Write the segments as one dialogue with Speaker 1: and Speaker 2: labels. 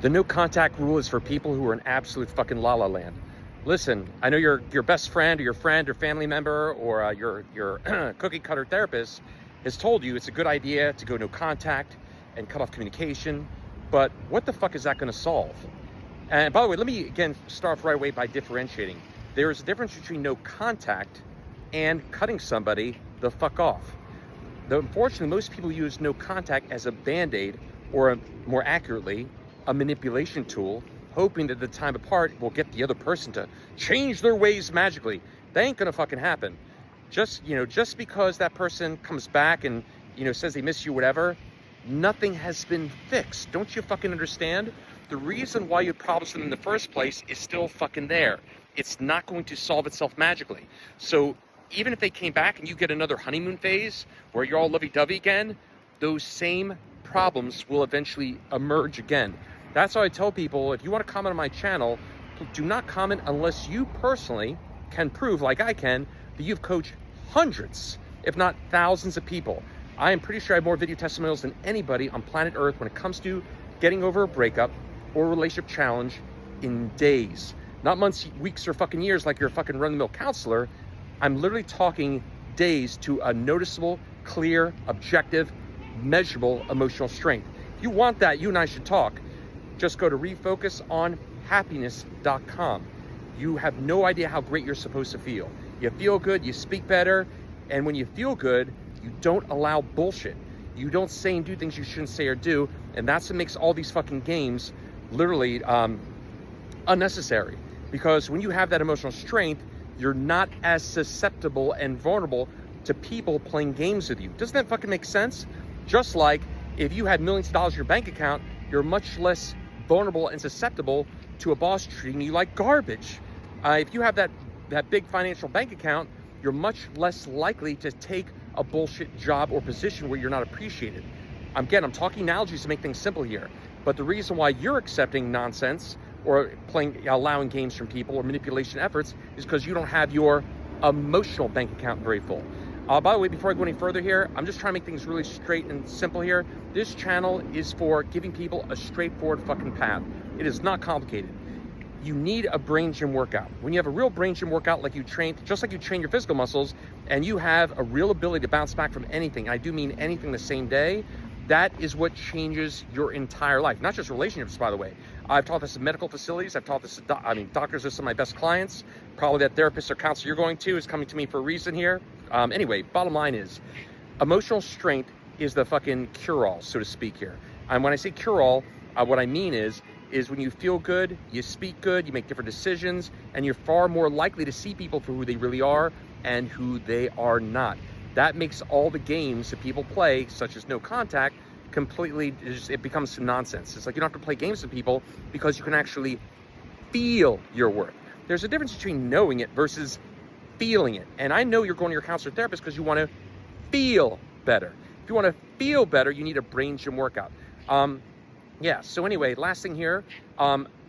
Speaker 1: The no contact rule is for people who are in absolute fucking la-la land. Listen, I know your best friend or your friend or family member or your cookie cutter therapist has told you it's a good idea to go no contact and cut off communication, but what the fuck is that going to solve? And by the way, let me again start off right away by differentiating. There is a difference between no contact and cutting somebody the fuck off. Though unfortunately, most people use no contact as a band-aid, or more accurately, a manipulation tool, hoping that the time apart will get the other person to change their ways magically. That ain't gonna fucking happen. Just because that person comes back and, says they miss you, whatever, nothing has been fixed. Don't you fucking understand? The reason why you problems them in the first place is still fucking there. It's not going to solve itself magically. So even if they came back and you get another honeymoon phase where you're all lovey-dovey again, those same problems will eventually emerge again. That's why I tell people, if you want to comment on my channel, do not comment unless you personally can prove, like I can, that you've coached hundreds, if not thousands of people. I am pretty sure I have more video testimonials than anybody on planet Earth when it comes to getting over a breakup or a relationship challenge in days. Not months, weeks, or fucking years like you're a fucking run-of-the-mill counselor. I'm literally talking days to a noticeable, clear, objective, measurable emotional strength. If you want that, you and I should talk. Just go to refocusonhappiness.com. You have no idea how great you're supposed to feel. You feel good, you speak better, and when you feel good, you don't allow bullshit. You don't say and do things you shouldn't say or do, and that's what makes all these fucking games literally unnecessary. Because when you have that emotional strength, you're not as susceptible and vulnerable to people playing games with you. Doesn't that fucking make sense? Just like if you had millions of dollars in your bank account, you're much less vulnerable and susceptible to a boss treating you like garbage. If you have that big financial bank account, you're much less likely to take a bullshit job or position where you're not appreciated. Again, I'm talking analogies to make things simple here, but the reason why you're accepting nonsense or allowing games from people or manipulation efforts is because you don't have your emotional bank account very full. By the way, before I go any further here, I'm just trying to make things really straight and simple here. This channel is for giving people a straightforward fucking path. It is not complicated. You need a brain gym workout. When you have a real brain gym workout, just like you train your physical muscles, and you have a real ability to bounce back from anything, I do mean anything the same day, that is what changes your entire life. Not just relationships, by the way. I've taught this in medical facilities. I've taught this to, doctors are some of my best clients. Probably that therapist or counselor you're going to is coming to me for a reason here. Anyway, bottom line is, emotional strength is the fucking cure-all, so to speak here. And when I say cure-all, what I mean is when you feel good, you speak good, you make different decisions, and you're far more likely to see people for who they really are and who they are not. That makes all the games that people play, such as no contact, completely, it becomes some nonsense. It's like you don't have to play games with people because you can actually feel your worth. There's a difference between knowing it versus feeling it. And I know you're going to your counselor therapist because you want to feel better. If you want to feel better, you need a brain gym workout. Yeah, so anyway, last thing here,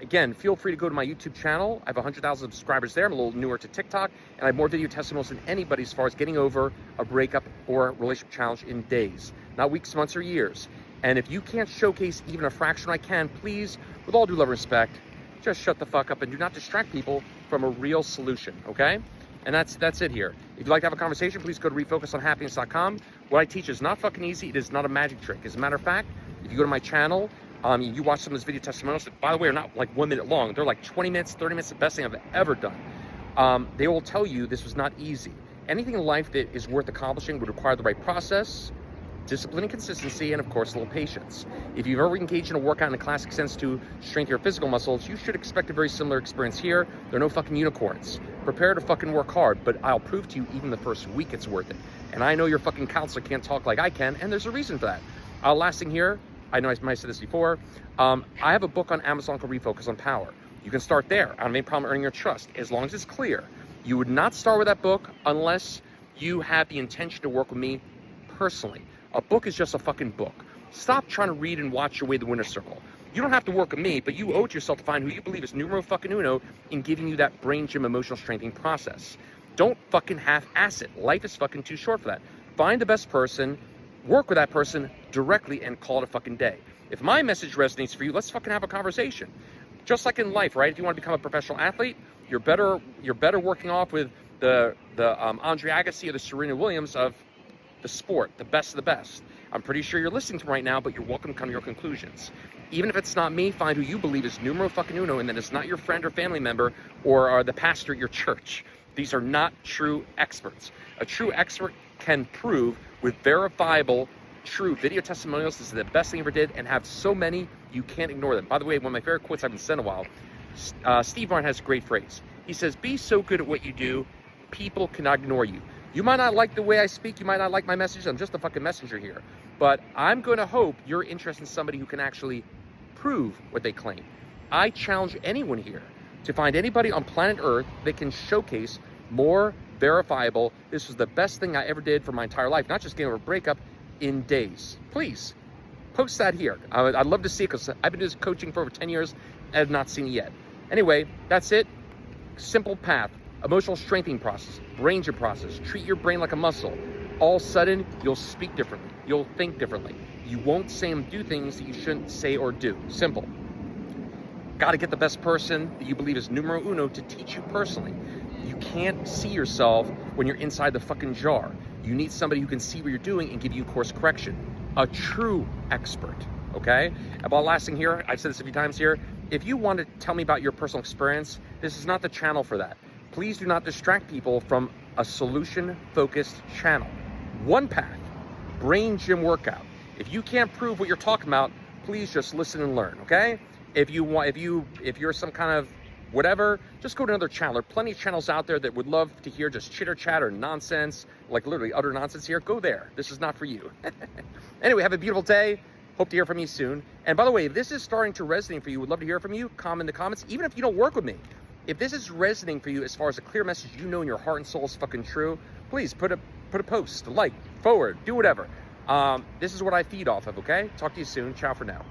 Speaker 1: again, feel free to go to my YouTube channel. I have 100,000 subscribers there. I'm a little newer to TikTok, and I have more video testimonials than anybody as far as getting over a breakup or relationship challenge in days, not weeks, months, or years. And if you can't showcase even a fraction I can, please, with all due love and respect, just shut the fuck up and do not distract people from a real solution, okay? And that's it here. If you'd like to have a conversation, please go to refocusonhappiness.com. What I teach is not fucking easy. It is not a magic trick. As a matter of fact, if you go to my channel, you watch some of those video testimonials that, by the way, are not like 1 minute long. They're like 20 minutes, 30 minutes, the best thing I've ever done. They will tell you this was not easy. Anything in life that is worth accomplishing would require the right process, discipline and consistency, and of course, a little patience. If you've ever engaged in a workout in the classic sense to strengthen your physical muscles, you should expect a very similar experience here. There are no fucking unicorns. Prepare to fucking work hard, but I'll prove to you even the first week it's worth it. And I know your fucking counselor can't talk like I can, and there's a reason for that. Last thing here, I know I might have said this before, I have a book on Amazon called Refocus on Power. You can start there. I don't have any problem earning your trust, as long as it's clear. You would not start with that book unless you have the intention to work with me personally. A book is just a fucking book. Stop trying to read and watch your way to the winner's circle. You don't have to work with me, but you owe it to yourself to find who you believe is numero fucking uno in giving you that brain gym emotional strengthening process. Don't fucking half-ass it. Life is fucking too short for that. Find the best person, work with that person directly, and call it a fucking day. If my message resonates for you, let's fucking have a conversation. Just like in life, right? If you want to become a professional athlete, you're better working off with the Andre Agassi or the Serena Williams of the sport, the best of the best. I'm pretty sure you're listening to me right now, but you're welcome to come to your conclusions. Even if it's not me, find who you believe is numero fucking uno, and that it's not your friend or family member or the pastor at your church. These are not true experts. A true expert can prove with verifiable, true video testimonials this is the best thing ever did, and have so many you can't ignore them. By the way, one of my favorite quotes I haven't said in a while, Steve Martin has a great phrase. He says, be so good at what you do, people cannot ignore you. You might not like the way I speak, you might not like my message, I'm just a fucking messenger here. But I'm going to hope you're interested in somebody who can actually prove what they claim. I challenge anyone here to find anybody on planet Earth that can showcase more verifiable, this was the best thing I ever did for my entire life, not just getting over a breakup, in days. Please, post that here. I'd love to see it, because I've been doing this coaching for over 10 years and have not seen it yet. Anyway, that's it. Simple path. Emotional strengthening process, brain gym process. Treat your brain like a muscle. All of a sudden, you'll speak differently. You'll think differently. You won't say and do things that you shouldn't say or do. Simple. Got to get the best person that you believe is numero uno to teach you personally. You can't see yourself when you're inside the fucking jar. You need somebody who can see what you're doing and give you course correction. A true expert, okay? About last thing here, I've said this a few times here, if you want to tell me about your personal experience, this is not the channel for that. Please do not distract people from a solution-focused channel. One path, brain gym workout. If you can't prove what you're talking about, please just listen and learn, okay? If you're some kind of whatever, just go to another channel. There are plenty of channels out there that would love to hear just chitter chatter nonsense, like literally utter nonsense here. Go there. This is not for you. Anyway, have a beautiful day. Hope to hear from you soon. And by the way, if this is starting to resonate for you, would love to hear from you. Comment in the comments, even if you don't work with me. If this is resonating for you as far as a clear message you know in your heart and soul is fucking true, please put a post, like, forward, do whatever. This is what I feed off of, okay? Talk to you soon. Ciao for now.